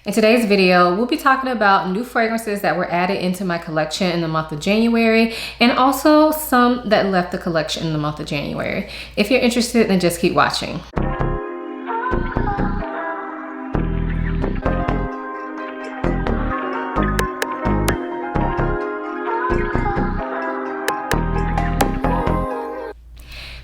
In today's video, we'll be talking about new fragrances that were added into my collection in the month of January, and also some that left the collection in the month of January. If you're interested, then just keep watching.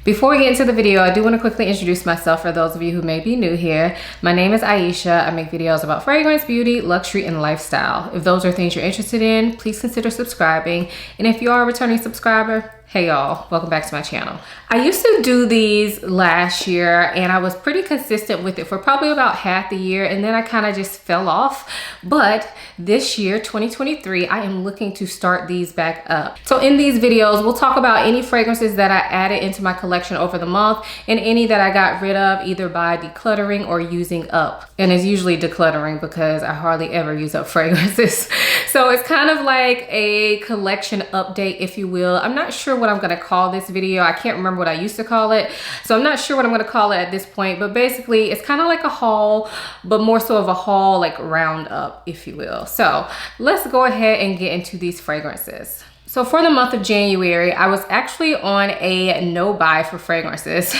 Before we get into the video, I do want to quickly introduce myself for those of you who may be new here. My name is Aisha. I make videos about fragrance, beauty, luxury, and lifestyle. If those are things you're interested in, please consider subscribing. And if you are a returning subscriber, hey y'all, welcome back to my channel. I used to do these last year and I was pretty consistent with it for probably about half the year, and then I kind of just fell off. But this year, 2023, I am looking to start these back up. So in these videos, we'll talk about any fragrances that I added into my collection over the month and any that I got rid of either by decluttering or using up. And it's usually decluttering because I hardly ever use up fragrances. So it's kind of like a collection update, if you will. I'm not sure what I'm gonna call this video. I can't remember what I used to call it. So I'm not sure what I'm gonna call it at this point, but basically it's kind of like a haul, but more so of a haul, like roundup, if you will. So let's go ahead and get into these fragrances. So for the month of January, I was actually on a no buy for fragrances,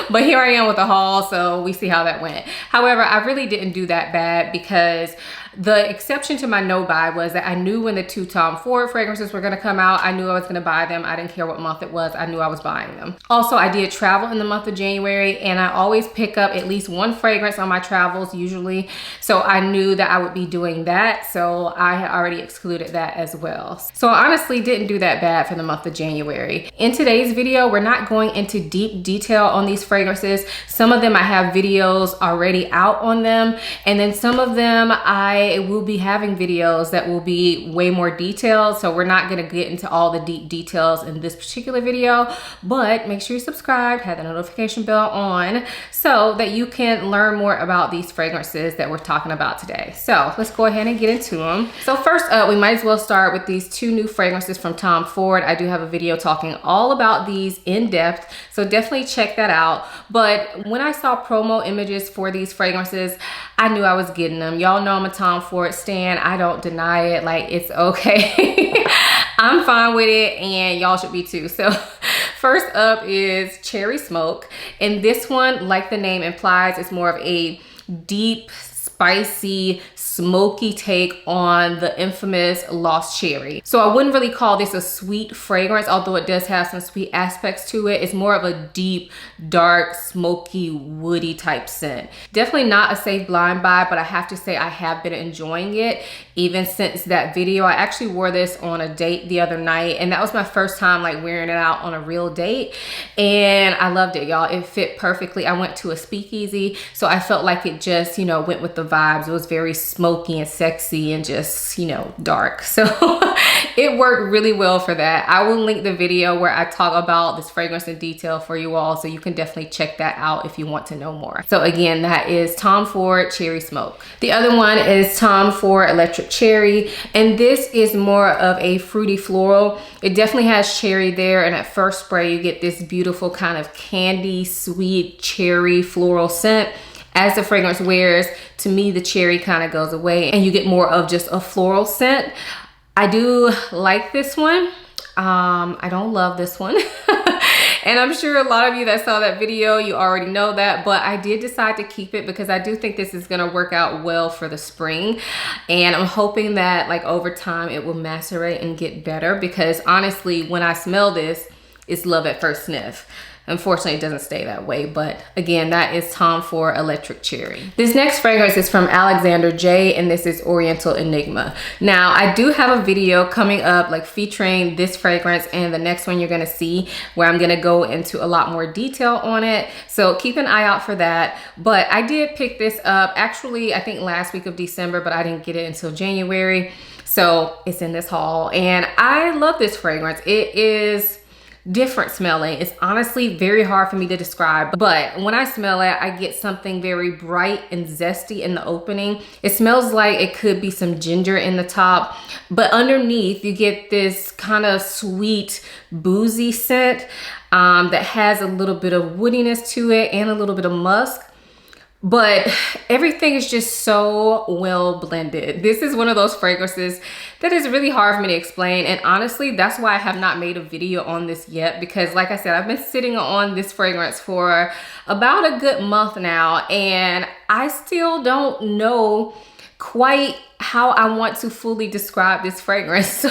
but here I am with a haul, so we see how that went. However, I really didn't do that bad because the exception to my no buy was that I knew when the two Tom Ford fragrances were gonna come out. I knew I was gonna buy them. I didn't care what month it was. I knew I was buying them. Also, I did travel in the month of January, and I always pick up at least one fragrance on my travels usually. So I knew that I would be doing that. So I had already excluded that as well. So I honestly didn't do that bad for the month of January. In today's video, we're not going into deep detail on these fragrances. Some of them I have videos already out on them, and then some of them I will be having videos that will be way more detailed. So we're not gonna get into all the deep details in this particular video, but make sure you subscribe, have the notification bell on so that you can learn more about these fragrances that we're talking about today. So let's go ahead and get into them. So first up, we might as well start with these two new fragrances from Tom Ford. I do have a video talking all about these in depth, so definitely check that out. But when I saw promo images for these fragrances, I knew I was getting them. Y'all know I'm a Tom Ford stan. I don't deny it. Like, it's okay. I'm fine with it, and y'all should be too. So first up is Cherry Smoke. And this one, like the name implies, is more of a deep, spicy, smoky take on the infamous Lost Cherry. So I wouldn't really call this a sweet fragrance, although it does have some sweet aspects to it. It's more of a deep, dark, smoky, woody type scent. Definitely not a safe blind buy, but I have to say I have been enjoying it even since that video. I actually wore this on a date the other night, and that was my first time like wearing it out on a real date, and I loved it, y'all. It fit perfectly. I went to a speakeasy, so I felt like it just, you know, went with the vibes. It was very smoky and sexy and just, you know, dark. So it worked really well for that. I will link the video where I talk about this fragrance in detail for you all, so you can definitely check that out if you want to know more. So again, that is Tom Ford Cherry Smoke. The other one is Tom Ford Electric Cherry, and this is more of a fruity floral. It definitely has cherry there, and at first spray you get this beautiful kind of candy sweet cherry floral scent. As the fragrance wears, to me the cherry kind of goes away and you get more of just a floral scent. I do like this one. I don't love this one. And I'm sure a lot of you that saw that video, you already know that, but I did decide to keep it because I do think this is gonna work out well for the spring. And I'm hoping that like over time it will macerate and get better, because honestly, when I smell this, it's love at first sniff. Unfortunately, it doesn't stay that way, but again, that is Tom Ford Electric Cherry. This next fragrance is from Alexander J, and this is Oriental Enigma. Now, I do have a video coming up like featuring this fragrance and the next one you're gonna see, where I'm gonna go into a lot more detail on it. So keep an eye out for that. But I did pick this up actually, I think last week of December, but I didn't get it until January. So it's in this haul, and I love this fragrance. It is different smelling. It's honestly very hard for me to describe, but when I smell it, I get something very bright and zesty in the opening. It smells like it could be some ginger in the top, but underneath you get this kind of sweet, boozy scent that has a little bit of woodiness to it and a little bit of musk. but everything is just so well blended. This is one of those fragrances that is really hard for me to explain, and honestly that's why I have not made a video on this yet, because like I said, I've been sitting on this fragrance for about a good month now, and I still don't know quite how I want to fully describe this fragrance. So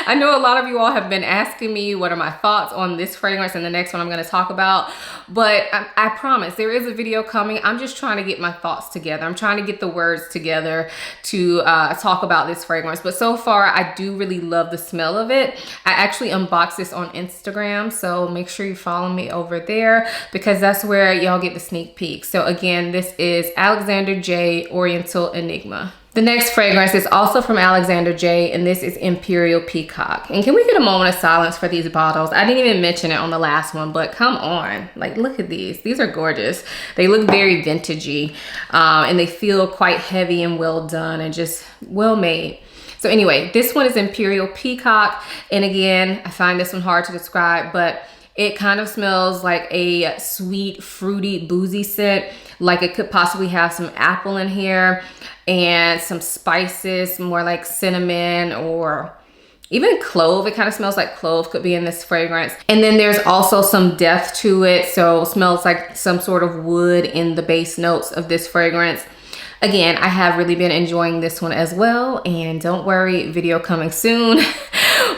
I know a lot of you all have been asking me what are my thoughts on this fragrance and the next one I'm going to talk about, but I promise there is a video coming. I'm just trying to get my thoughts together. I'm trying to get the words together to talk about this fragrance, but so far I do really love the smell of it. I actually unboxed this on Instagram, so make sure you follow me over there because that's where y'all get the sneak peek. So again, this is Alexander J Oriental Enigma. The next fragrance is also from Alexander J, and this is Imperial Peacock. And can we get a moment of silence for these bottles? I didn't even mention it on the last one, but come on, like look at these. These are gorgeous. They look very vintagey, and they feel quite heavy and well done and just well made. So anyway, this one is Imperial Peacock, and again, I find this one hard to describe, but it kind of smells like a sweet, fruity, boozy scent. Like it could possibly have some apple in here and some spices, more like cinnamon or even clove. It kind of smells like clove could be in this fragrance. And then there's also some depth to it. So it smells like some sort of wood in the base notes of this fragrance. Again, I have really been enjoying this one as well, and don't worry, video coming soon.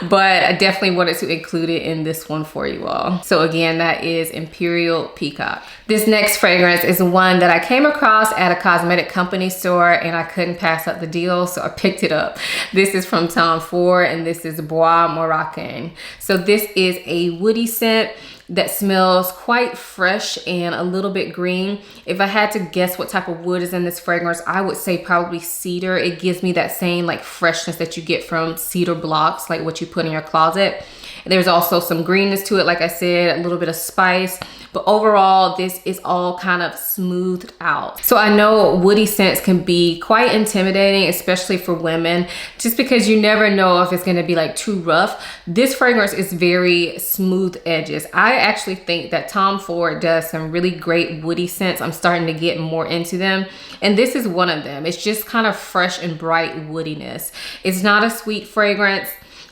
But I definitely wanted to include it in this one for you all. So again, that is Imperial Peacock. This next fragrance is one that I came across at a cosmetic company store, and I couldn't pass up the deal, so I picked it up. This is from Tom Ford, and this is Bois Marocain. So this is a woody scent that smells quite fresh and a little bit green. If I had to guess what type of wood is in this fragrance, I would say probably cedar. It gives me that same like freshness that you get from cedar blocks, like what you put in your closet. There's also some greenness to it, like I said, a little bit of spice, but overall this is all kind of smoothed out. So I know woody scents can be quite intimidating, especially for women, just because you never know if it's gonna be like too rough. This fragrance is very smooth edges. I actually think that Tom Ford does some really great woody scents. I'm starting to get more into them, and this is one of them. It's just kind of fresh and bright woodiness. It's not a sweet fragrance,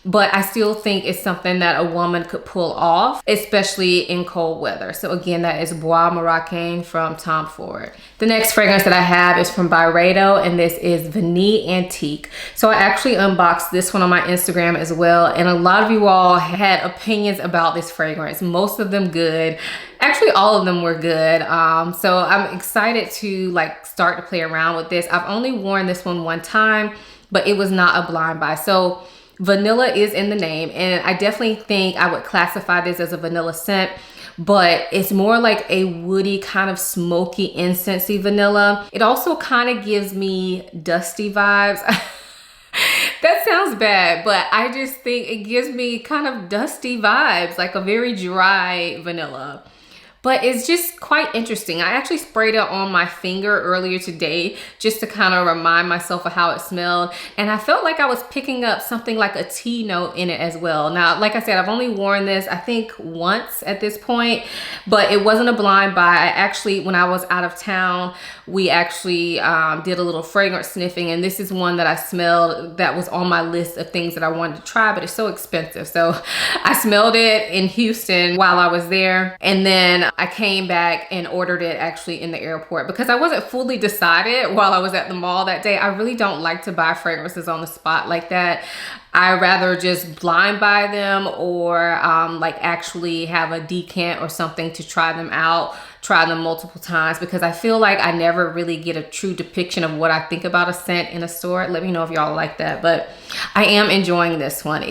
but I still think it's something that a woman could pull off, especially in cold weather. So again, that is Bois Marocain from Tom Ford. The next fragrance that I have is from Byredo, and this is Vanille Antique. So I actually unboxed this one on my Instagram as well, and a lot of you all had opinions about this fragrance, most of them good. Actually, all of them were good. So I'm excited to like start to play around with this. I've only worn this one time, but it was not a blind buy. So vanilla is in the name, and I definitely think I would classify this as a vanilla scent, but it's more like a woody kind of smoky incensey vanilla. It also kind of gives me dusty vibes. That sounds bad, but I just think it gives me kind of dusty vibes, like a very dry vanilla. But it's just quite interesting. I actually sprayed it on my finger earlier today just to kind of remind myself of how it smelled. And I felt like I was picking up something like a tea note in it as well. Now, like I said, I've only worn this, I think once at this point, but it wasn't a blind buy. I actually, when I was out of town, we actually did a little fragrance sniffing, and this is one that I smelled that was on my list of things that I wanted to try, but it's so expensive. So I smelled it in Houston while I was there, and then I came back and ordered it actually in the airport because I wasn't fully decided while I was at the mall that day. I really don't like to buy fragrances on the spot like that. I rather just blind buy them or like actually have a decant or something to try them out, try them multiple times, because I feel like I never really get a true depiction of what I think about a scent in a store. Let me know if y'all like that, but I am enjoying this one.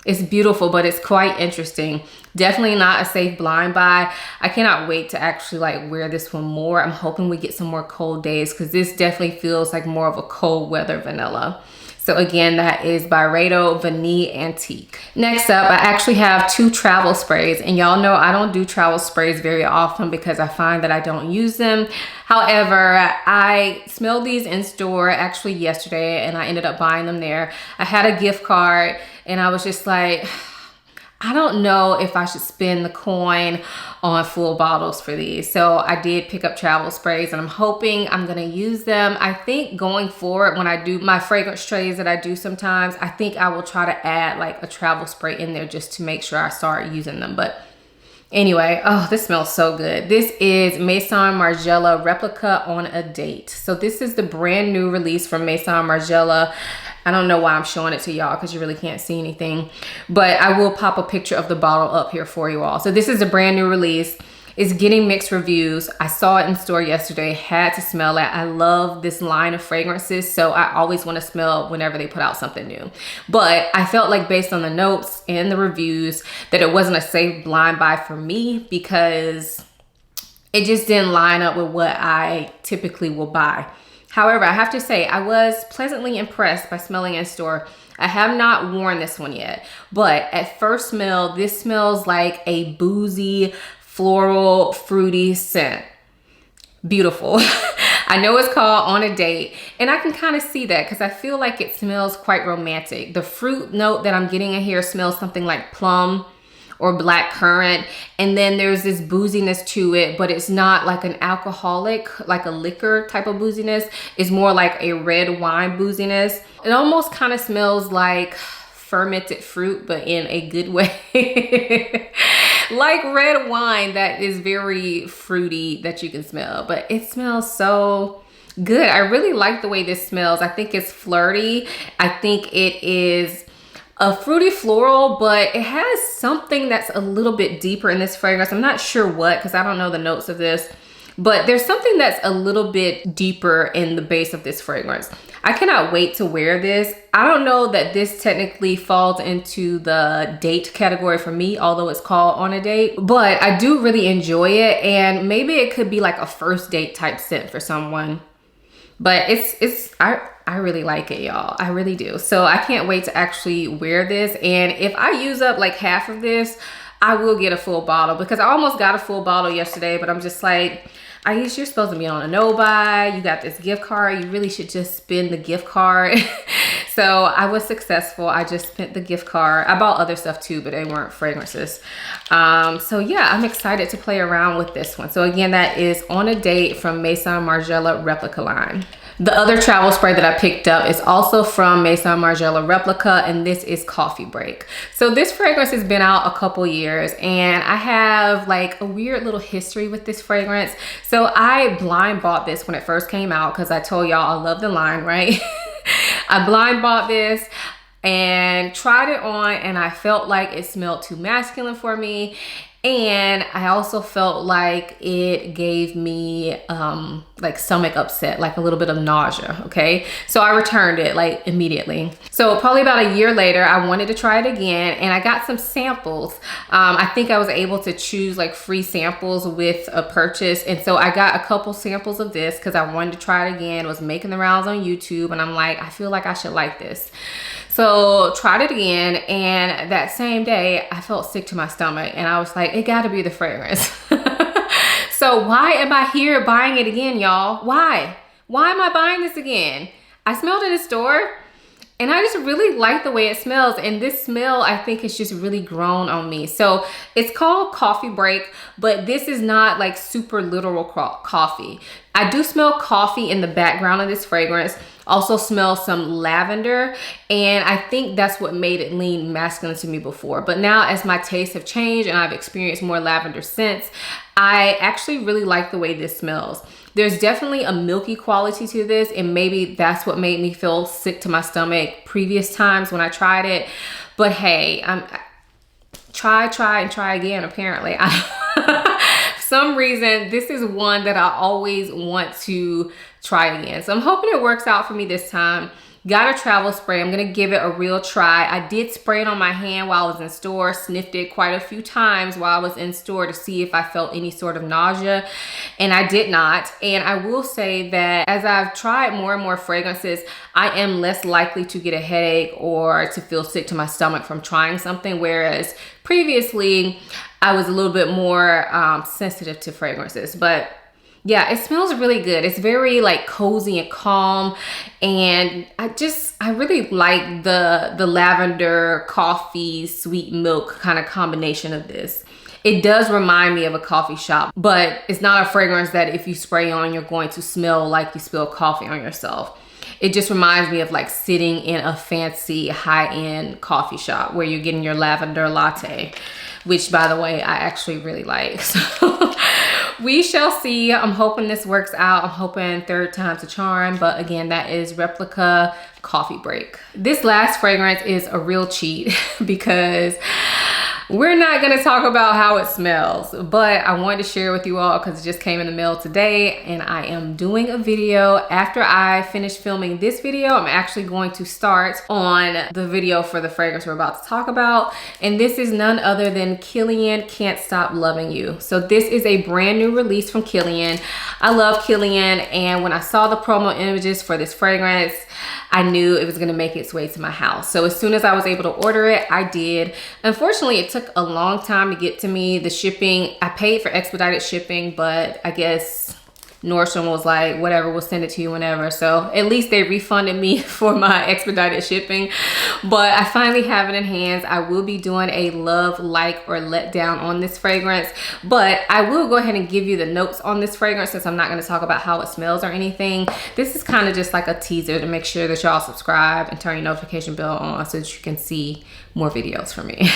It's beautiful, but it's quite interesting. Definitely not a safe blind buy. I cannot wait to actually like wear this one more. I'm hoping we get some more cold days because this definitely feels like more of a cold weather vanilla. So again, that is Byredo Vanille Antique. Next up, I actually have 2 travel sprays, and y'all know I don't do travel sprays very often because I find that I don't use them. However, I smelled these in store actually yesterday, and I ended up buying them there. I had a gift card, and I was just like, I don't know if I should spend the coin on full bottles for these. So I did pick up travel sprays and I'm hoping I'm gonna use them. I think going forward, when I do my fragrance trays that I do sometimes, I think I will try to add like a travel spray in there just to make sure I start using them. But anyway, oh, this smells so good. This is Maison Margiela Replica on a Date. So this is the brand new release from Maison Margiela. I don't know why I'm showing it to y'all because you really can't see anything, but I will pop a picture of the bottle up here for you all. So this is a brand new release. It's getting mixed reviews. I saw it in store yesterday, had to smell it. I love this line of fragrances, so I always want to smell whenever they put out something new. But I felt like based on the notes and the reviews that it wasn't a safe blind buy for me because it just didn't line up with what I typically will buy. However, I have to say, I was pleasantly impressed by smelling in store. I have not worn this one yet, but at first smell, this smells like a boozy, floral, fruity scent. Beautiful. I know it's called On a Date, and I can kind of see that because I feel like it smells quite romantic. The fruit note that I'm getting in here smells something like plum or black currant, and then there's this booziness to it, but it's not like an alcoholic, like a liquor type of booziness. It's more like a red wine booziness. It almost kind of smells like fermented fruit, but in a good way. Like red wine that is very fruity that you can smell, but it smells so good. I really like the way this smells. I think it's flirty. I think it is a fruity floral, but it has something that's a little bit deeper in this fragrance. I'm not sure what, because I don't know the notes of this, but there's something that's a little bit deeper in the base of this fragrance. I cannot wait to wear this. I don't know that this technically falls into the date category for me, although it's called On a Date, but I do really enjoy it, and maybe it could be like a first date type scent for someone. But I really like it, y'all. I really do. So I can't wait to actually wear this. And if I use up like half of this, I will get a full bottle, because I almost got a full bottle yesterday, but I'm just like, Aisha, you're supposed to be on a no-buy. You got this gift card. You really should just spend the gift card. So I was successful. I just spent the gift card. I bought other stuff too, but they weren't fragrances. So yeah, I'm excited to play around with this one. So again, that is On a Date from Maison Margiela Replica line. The other travel spray that I picked up is also from Maison Margiela Replica, and this is Coffee Break. So this fragrance has been out a couple years, and I have like a weird little history with this fragrance. So I blind bought this when it first came out because I told y'all I love the line, right? I blind bought this and tried it on, and I felt like it smelled too masculine for me. And I also felt like it gave me like stomach upset, like a little bit of nausea, okay? So I returned it like immediately. So probably about a year later, I wanted to try it again, and I got some samples. I think I was able to choose like free samples with a purchase. And so I got a couple samples of this because I wanted to try it again. I was making the rounds on YouTube, and I'm like, I feel like I should like this. So tried it again, and that same day I felt sick to my stomach, and I was like, it gotta be the fragrance. So why am I here buying it again, y'all? Why am I buying this again? I smelled it in the store, and I just really like the way it smells, and this smell I think has just really grown on me. So it's called Coffee Break, but this is not like super literal coffee. I do smell coffee in the background of this fragrance. Also smell some lavender, and I think that's what made it lean masculine to me before. But now as my tastes have changed and I've experienced more lavender scents, I actually really like the way this smells. There's definitely a milky quality to this, and maybe that's what made me feel sick to my stomach previous times when I tried it. But hey, try and try again, apparently. For some reason, this is one that I always want to try again. So I'm hoping it works out for me this time. Got a travel spray. I'm gonna give it a real try. I did spray it on my hand while I was in store, sniffed it quite a few times while I was in store to see if I felt any sort of nausea, and I did not. And I will say that as I've tried more and more fragrances, I am less likely to get a headache or to feel sick to my stomach from trying something, whereas previously I was a little bit more sensitive to fragrances. But Yeah, it smells really good. It's very like cozy and calm, and I really like the lavender, coffee, sweet milk kind of combination of this. It does remind me of a coffee shop, but it's not a fragrance that if you spray on, you're going to smell like you spill coffee on yourself. It just reminds me of like sitting in a fancy high-end coffee shop where you're getting your lavender latte, which by the way, I actually really like. So we shall see. I'm hoping this works out. I'm hoping third time's a charm, but again, that is Replica Coffee Break. This last fragrance is a real cheat because we're not gonna talk about how it smells, but I wanted to share with you all because it just came in the mail today, and I am doing a video. After I finish filming this video, I'm actually going to start on the video for the fragrance we're about to talk about, and this is none other than Kilian Can't Stop Loving You. So this is a brand new release from Kilian. I love Kilian, and when I saw the promo images for this fragrance, I knew it was gonna make its way to my house. So as soon as I was able to order it, I did. Unfortunately, it took a long time to get to me. The shipping, I paid for expedited shipping, but I guess Nordstrom was like, whatever, we'll send it to you whenever. So at least they refunded me for my expedited shipping. But I finally have it in hands. I will be doing a love, like, or let down on this fragrance. But I will go ahead and give you the notes on this fragrance since I'm not going to talk about how it smells or anything. This is kind of just like a teaser to make sure that y'all subscribe and turn your notification bell on so that you can see more videos from me.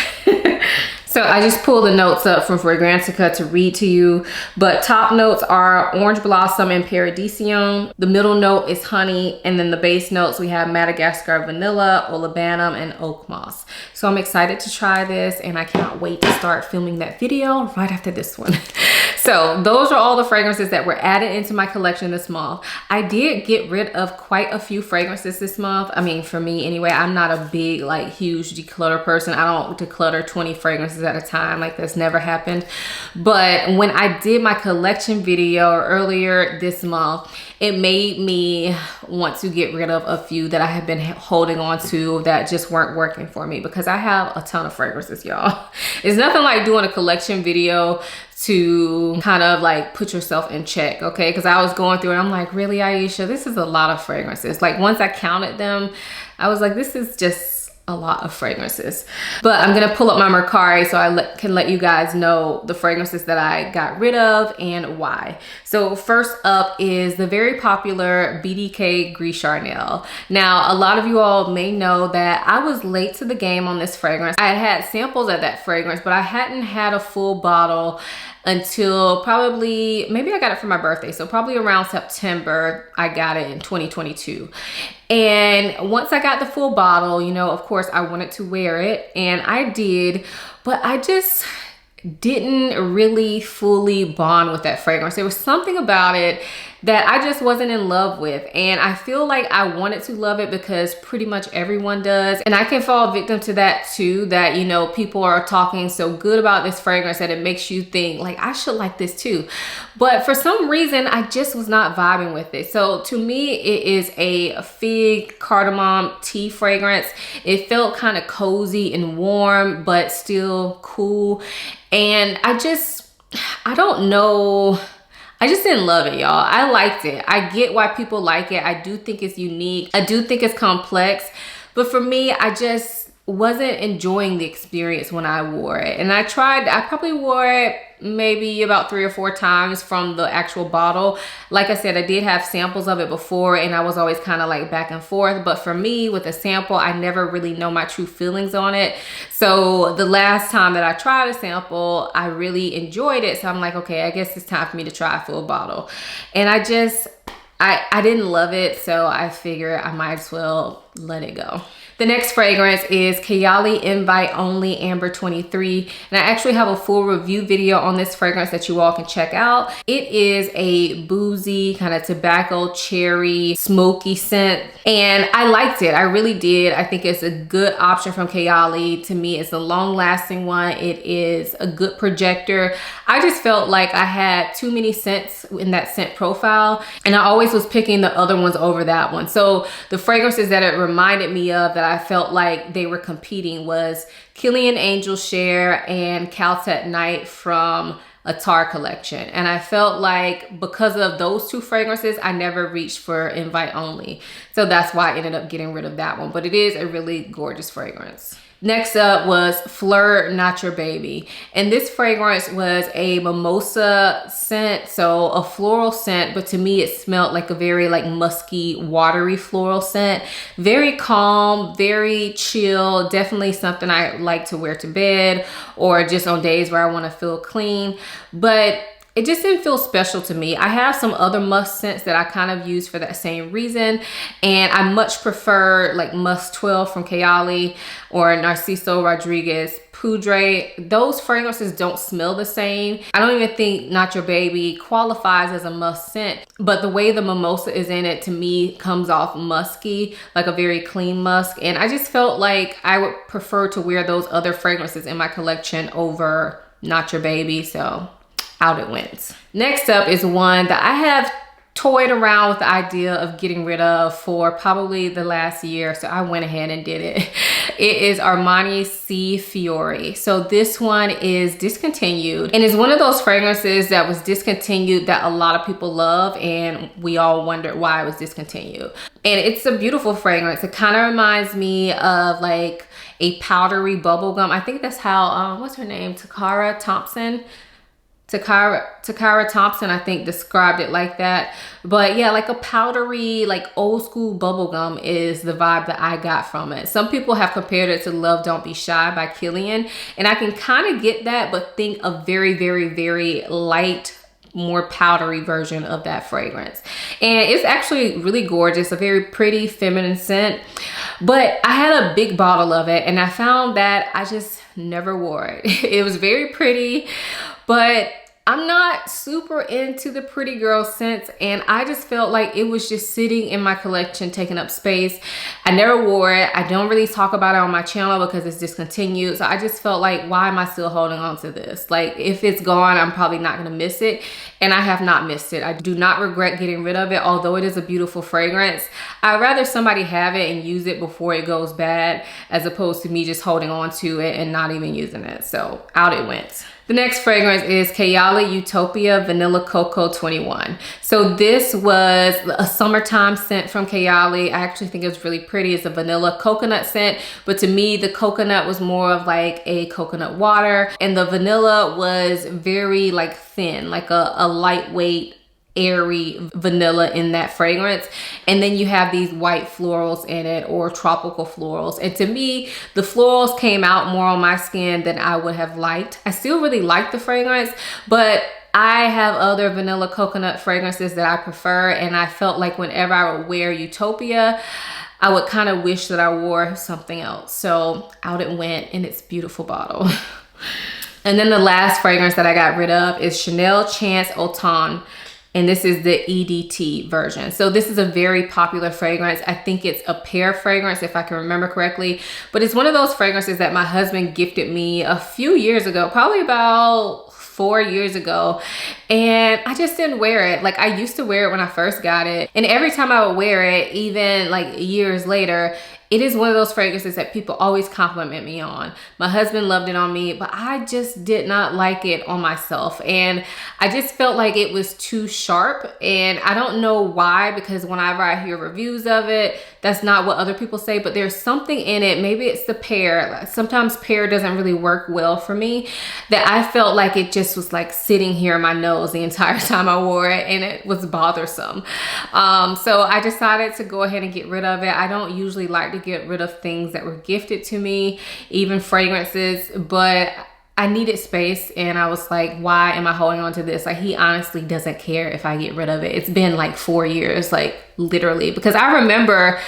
So I just pulled the notes up from Fragrantica to read to you, but top notes are orange blossom and paradisium. The middle note is honey, and then the base notes we have Madagascar vanilla, olibanum, and oak moss. So I'm excited to try this, and I cannot wait to start filming that video right after this one. So those are all the fragrances that were added into my collection this month. I did get rid of quite a few fragrances this month. I mean, for me anyway, I'm not a big, like, huge declutter person. I don't declutter 20 fragrances at a time. Like, that's never happened. But when I did my collection video earlier this month, it made me want to get rid of a few that I have been holding on to that just weren't working for me, because I have a ton of fragrances, y'all. It's nothing like doing a collection video to kind of like put yourself in check, okay? Because I was going through it, I'm like, really, Aisha, this is a lot of fragrances. Like, once I counted them, I was like, this is just a lot of fragrances. But I'm gonna pull up my Mercari so I can let you guys know the fragrances that I got rid of and why. So first up is the very popular BDK Gris Charnel. Now, a lot of you all may know that I was late to the game on this fragrance. I had samples of that fragrance, but I hadn't had a full bottle until probably, maybe I got it for my birthday. So probably around September, I got it in 2022. And once I got the full bottle, you know, of course I wanted to wear it, and I did, but I just didn't really fully bond with that fragrance. There was something about it that I just wasn't in love with, and I feel like I wanted to love it because pretty much everyone does, and I can fall victim to that too, that, you know, people are talking so good about this fragrance that it makes you think like, I should like this too. But for some reason, I just was not vibing with it. So to me, it is a fig cardamom tea fragrance. It felt kind of cozy and warm, but still cool. And I don't know, I just didn't love it, y'all. I liked it. I get why people like it. I do think it's unique. I do think it's complex. But for me, I just wasn't enjoying the experience when I wore it. And I probably wore it maybe about 3 or 4 times from the actual bottle. Like I said, I did have samples of it before, and I was always kind of like back and forth. But for me, with a sample, I never really know my true feelings on it. So the last time that I tried a sample, I really enjoyed it. So I'm like, okay, I guess it's time for me to try a full bottle. And I didn't love it, so I figured I might as well let it go. The next fragrance is Kayali Invite Only Amber 23. And I actually have a full review video on this fragrance that you all can check out. It is a boozy, kind of tobacco, cherry, smoky scent. And I liked it. I really did. I think it's a good option from Kayali. To me, it's a long lasting one. It is a good projector. I just felt like I had too many scents in that scent profile, and I always was picking the other ones over that one. So the fragrances that it reminded me of that I felt like they were competing was Kilian Angel Share and Caltet Night from a tar collection. And I felt like because of those two fragrances, I never reached for invite only. So that's why I ended up getting rid of that one. But it is a really gorgeous fragrance. Next up was Fleur Not Your Baby. And this fragrance was a mimosa scent, so a floral scent, but to me it smelled like a very like musky, watery floral scent. Very calm, very chill, definitely something I like to wear to bed or just on days where I want to feel clean. But it just didn't feel special to me. I have some other musk scents that I kind of use for that same reason. And I much prefer like Musk 12 from Kayali or Narciso Rodriguez Poudre. Those fragrances don't smell the same. I don't even think Not Your Baby qualifies as a musk scent, but the way the mimosa is in it to me comes off musky, like a very clean musk. And I just felt like I would prefer to wear those other fragrances in my collection over Not Your Baby. So out it went. Next up is one that I have toyed around with the idea of getting rid of for probably the last year. So I went ahead and did it. It is Armani Si Fiori. So this one is discontinued and is one of those fragrances that was discontinued that a lot of people love, and we all wondered why it was discontinued. And it's a beautiful fragrance. It kind of reminds me of like a powdery bubblegum. I think that's how, what's her name? Takara Thompson, I think, described it like that. But yeah, like a powdery, like old school bubblegum is the vibe that I got from it. Some people have compared it to Love Don't Be Shy by Kilian, and I can kind of get that, but think a very, very, very light, more powdery version of that fragrance. And it's actually really gorgeous, a very pretty feminine scent. But I had a big bottle of it and I found that I just never wore it. It was very pretty, but I'm not super into the pretty girl scents, and I just felt like it was just sitting in my collection, taking up space. I never wore it. I don't really talk about it on my channel because it's discontinued. So I just felt like, why am I still holding on to this? Like, if it's gone, I'm probably not gonna miss it. And I have not missed it. I do not regret getting rid of it, although it is a beautiful fragrance. I'd rather somebody have it and use it before it goes bad, as opposed to me just holding on to it and not even using it. So out it went. The next fragrance is Kayali Utopia Vanilla Cocoa 21. So this was a summertime scent from Kayali. I actually think it was really pretty. It's a vanilla coconut scent, but to me, the coconut was more of like a coconut water, and the vanilla was very like thin, like a lightweight, airy vanilla in that fragrance. And then you have these white florals in it, or tropical florals. And to me, the florals came out more on my skin than I would have liked. I still really like the fragrance, but I have other vanilla coconut fragrances that I prefer. And I felt like whenever I would wear Utopia, I would kind of wish that I wore something else. So out it went in its beautiful bottle. And then the last fragrance that I got rid of is Chanel Chance Automne. And this is the EDT version. So this is a very popular fragrance. I think it's a pear fragrance, if I can remember correctly. But it's one of those fragrances that my husband gifted me a few years ago, probably about 4 years ago. And I just didn't wear it. Like, I used to wear it when I first got it. And every time I would wear it, even like years later, it is one of those fragrances that people always compliment me on. My husband loved it on me, but I just did not like it on myself. And I just felt like it was too sharp. And I don't know why, because whenever I hear reviews of it, that's not what other people say, but there's something in it. Maybe it's the pear. Sometimes pear doesn't really work well for me, that I felt like it just was like sitting here in my nose the entire time I wore it, and it was bothersome. So I decided to go ahead and get rid of it. I don't usually like to get rid of things that were gifted to me, even fragrances, but I needed space, and I was like, why am I holding on to this? Like, he honestly doesn't care if I get rid of it. It's been like 4 years, like literally, because I remember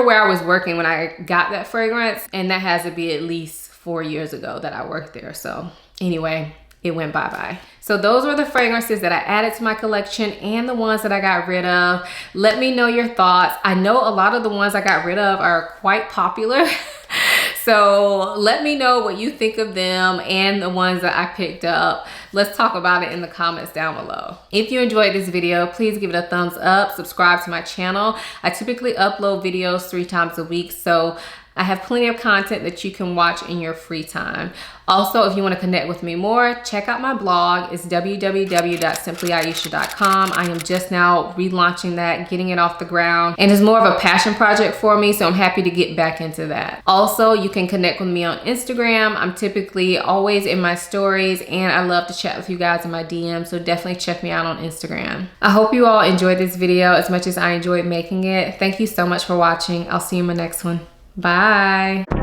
where I was working when I got that fragrance, and that has to be at least 4 years ago that I worked there. So anyway, it went bye-bye. So those were the fragrances that I added to my collection and the ones that I got rid of. Let me know your thoughts. I know a lot of the ones I got rid of are quite popular. So let me know what you think of them and the ones that I picked up. let's talk about it in the comments down below. If you enjoyed this video, please give it a thumbs up, subscribe to my channel. I typically upload videos 3 times a week, so I have plenty of content that you can watch in your free time. Also, if you want to connect with me more, check out my blog. It's www.simplyaisha.com. I am just now relaunching that, getting it off the ground, and it's more of a passion project for me, so I'm happy to get back into that. Also, you can connect with me on Instagram. I'm typically always in my stories, and I love to chat with you guys in my DMs, so definitely check me out on Instagram. I hope you all enjoyed this video as much as I enjoyed making it. Thank you so much for watching. I'll see you in my next one. Bye.